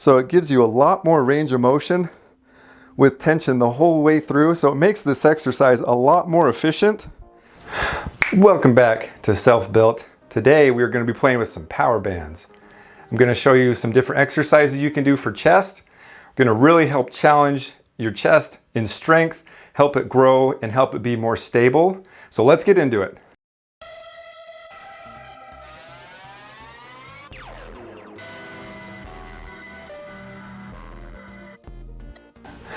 So it gives you a lot more range of motion with tension the whole way through. So it makes this exercise a lot more efficient. Welcome back to Self-Built. Today we're going to be playing with some power bands. I'm going to show you some different exercises you can do for chest. Going to really help challenge your chest in strength, help it grow, and help it be more stable. So let's get into it.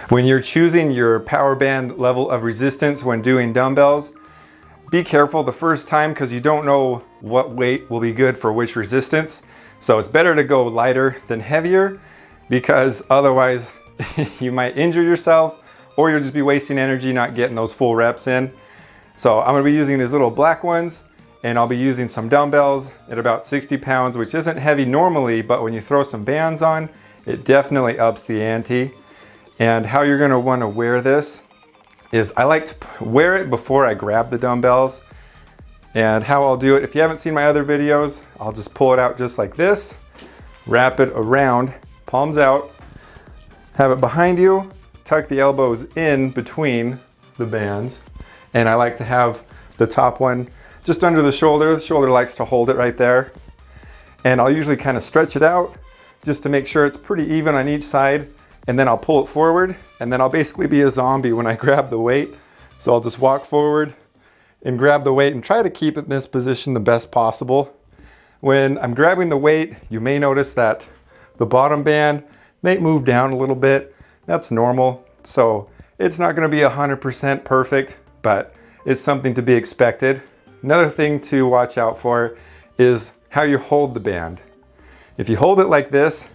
When you're choosing your power band level of resistance when doing dumbbells, be careful the first time because you don't know what weight will be good for which resistance. So it's better to go lighter than heavier because otherwise you might injure yourself or you'll just be wasting energy not getting those full reps in. So I'm going to be using these little black ones, and I'll be using some dumbbells at about 60 pounds, which isn't heavy normally, but when you throw some bands on, it definitely ups the ante. And how you're going to want to wear this is I like to wear it before I grab the dumbbells. And how I'll do it, if you haven't seen my other videos, I'll just pull it out just like this, wrap it around, palms out, have it behind you, tuck the elbows in between the bands. And I like to have the top one just under the shoulder. The shoulder likes to hold it right there. And I'll usually kind of stretch it out just to make sure it's pretty even on each side. And then I'll pull it forward, and then I'll basically be a zombie when I grab the weight. So I'll just walk forward and grab the weight and try to keep it in this position the best possible. When I'm grabbing the weight, you may notice that the bottom band may move down a little bit. That's normal. So it's not going to be 100% perfect, but it's something to be expected. Another thing to watch out for is how you hold the band. If you hold it like this,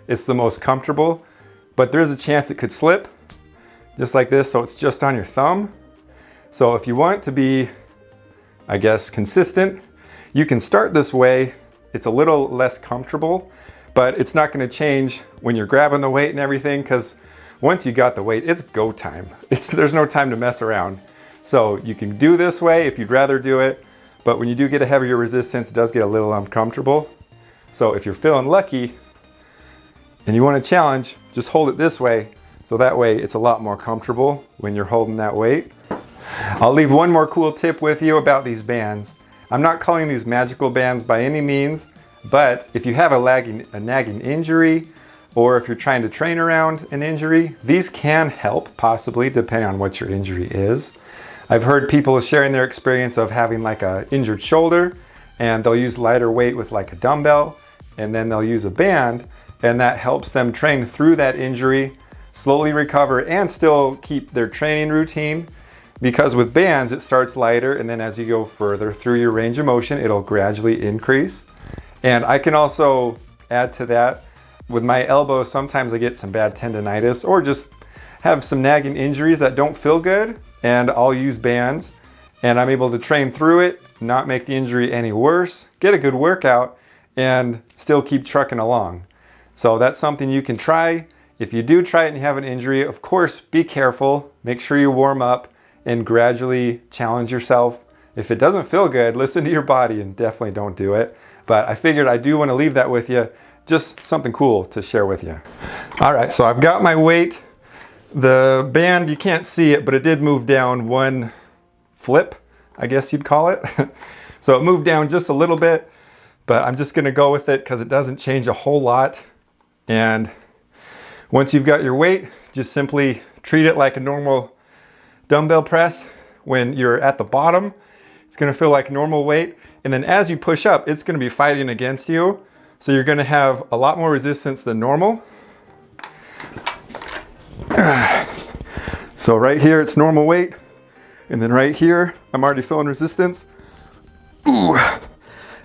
it's the most comfortable. But there is a chance it could slip, just like this, so it's just on your thumb. So if you want to be, I guess, consistent, you can start this way. It's a little less comfortable, but it's not going to change when you're grabbing the weight and everything, because once you got the weight, it's go time. There's no time to mess around. So you can do this way if you'd rather do it, but when you do get a heavier resistance, it does get a little uncomfortable. So if you're feeling lucky, and you want to challenge, just hold it this way, so that way it's a lot more comfortable when you're holding that weight. I'll leave one more cool tip with you about these bands. I'm not calling these magical bands by any means, but if you have a nagging injury, or if you're trying to train around an injury, these can help, possibly, depending on what your injury is. I've heard people sharing their experience of having like an injured shoulder, and they'll use lighter weight with like a dumbbell, and then they'll use a band, and that helps them train through that injury, slowly recover, and still keep their training routine. Because with bands, it starts lighter, and then as you go further through your range of motion, it'll gradually increase. And I can also add to that, with my elbow, sometimes I get some bad tendonitis or just have some nagging injuries that don't feel good, and I'll use bands, and I'm able to train through it, not make the injury any worse, get a good workout, and still keep trucking along. So that's something you can try. If you do try it and you have an injury, of course, be careful. Make sure you warm up and gradually challenge yourself. If it doesn't feel good, listen to your body and definitely don't do it. But I figured I do want to leave that with you. Just something cool to share with you. All right, so I've got my weight. The band, you can't see it, but it did move down one flip, I guess you'd call it. So it moved down just a little bit, but I'm just gonna go with it because it doesn't change a whole lot. And once you've got your weight, just simply treat it like a normal dumbbell press. When you're at the bottom, it's gonna feel like normal weight. And then as you push up, it's gonna be fighting against you. So you're gonna have a lot more resistance than normal. So right here, it's normal weight. And then right here, I'm already feeling resistance. Ooh.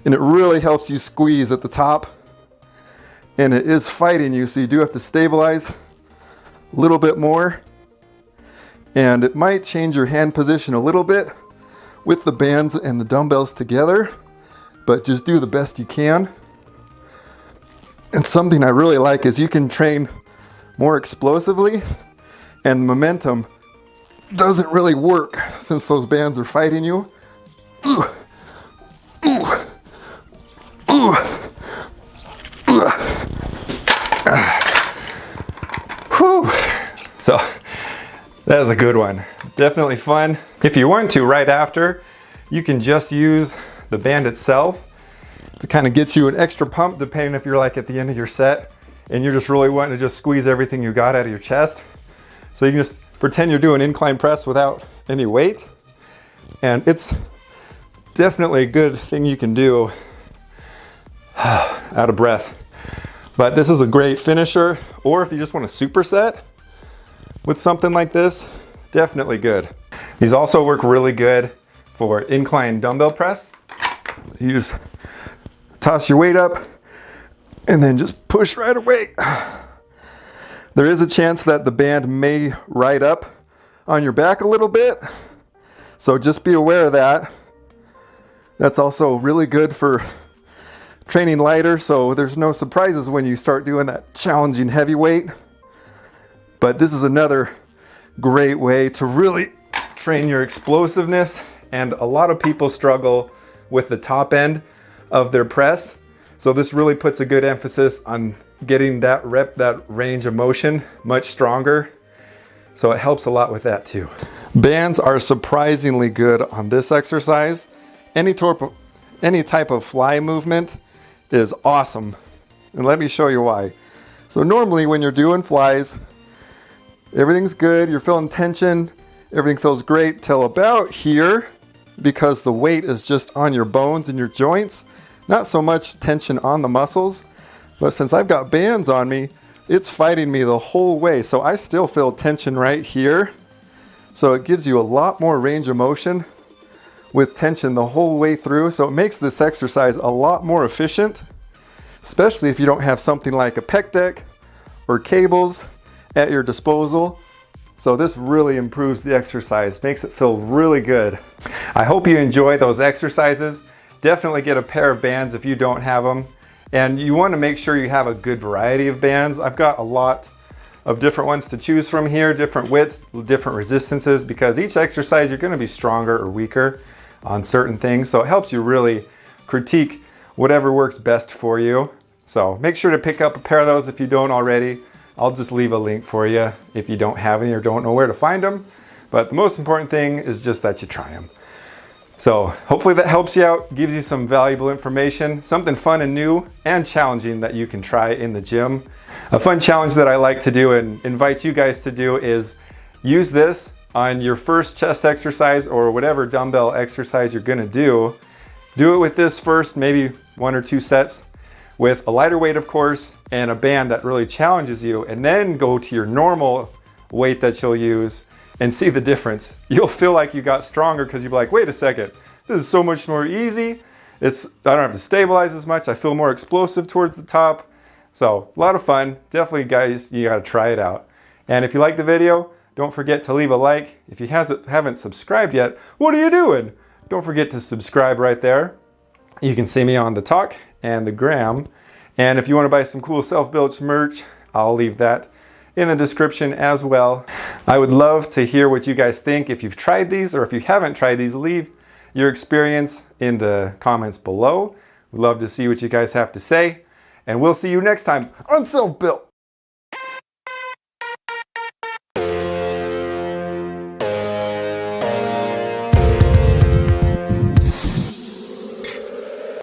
And it really helps you squeeze at the top. And it is fighting you, so you do have to stabilize a little bit more. And it might change your hand position a little bit with the bands and the dumbbells together, but just do the best you can. And something I really like is you can train more explosively, and momentum doesn't really work since those bands are fighting you. Ooh. Ooh. Ooh. Ooh. So that is a good one. Definitely fun. If you want to, right after, you can just use the band itself to kind of get you an extra pump, depending if you're like at the end of your set and you're just really wanting to just squeeze everything you got out of your chest. So you can just pretend you're doing incline press without any weight. And it's definitely a good thing you can do out of breath. But this is a great finisher, or if you just want to superset with something like this, definitely good. These also work really good for incline dumbbell press. You just toss your weight up and then just push right away. There is a chance that the band may ride up on your back a little bit, so just be aware of that. That's also really good for training lighter, so there's no surprises when you start doing that challenging heavy weight. But this is another great way to really train your explosiveness, and a lot of people struggle with the top end of their press. So this really puts a good emphasis on getting that range of motion much stronger. So it helps a lot with that too. Bands are surprisingly good on this exercise. Any type of fly movement is awesome. And let me show you why. So normally when you're doing flies, everything's good, you're feeling tension, everything feels great till about here, because the weight is just on your bones and your joints, not so much tension on the muscles. But since I've got bands on me, it's fighting me the whole way. So I still feel tension right here. So it gives you a lot more range of motion with tension the whole way through. So it makes this exercise a lot more efficient, especially if you don't have something like a pec deck or cables at your disposal. So this really improves the exercise, makes it feel really good. I hope you enjoy those exercises. Definitely get a pair of bands if you don't have them. And you want to make sure you have a good variety of bands. I've got a lot of different ones to choose from here, different widths, different resistances, because each exercise you're going to be stronger or weaker on certain things. So it helps you really critique whatever works best for you. So make sure to pick up a pair of those if you don't already. I'll just leave a link for you if you don't have any or don't know where to find them. But the most important thing is just that you try them. So hopefully that helps you out, gives you some valuable information, something fun and new and challenging that you can try in the gym. A fun challenge that I like to do and invite you guys to do is use this on your first chest exercise or whatever dumbbell exercise you're gonna do. Do it with this first, maybe 1 or 2 sets with a lighter weight, of course, and a band that really challenges you, and then go to your normal weight that you'll use and see the difference. You'll feel like you got stronger because you'll be like, wait a second, this is so much more easy. I don't have to stabilize as much. I feel more explosive towards the top. So a lot of fun. Definitely, guys, you gotta try it out. And if you like the video, don't forget to leave a like. If you haven't subscribed yet, what are you doing? Don't forget to subscribe right there. You can see me on the Talk and the Gram. And if you want to buy some cool self-built merch, I'll leave that in the description as well. I would love to hear what you guys think. If you've tried these or if you haven't tried these, leave your experience in the comments below. We'd love to see what you guys have to say. And we'll see you next time on Self Built.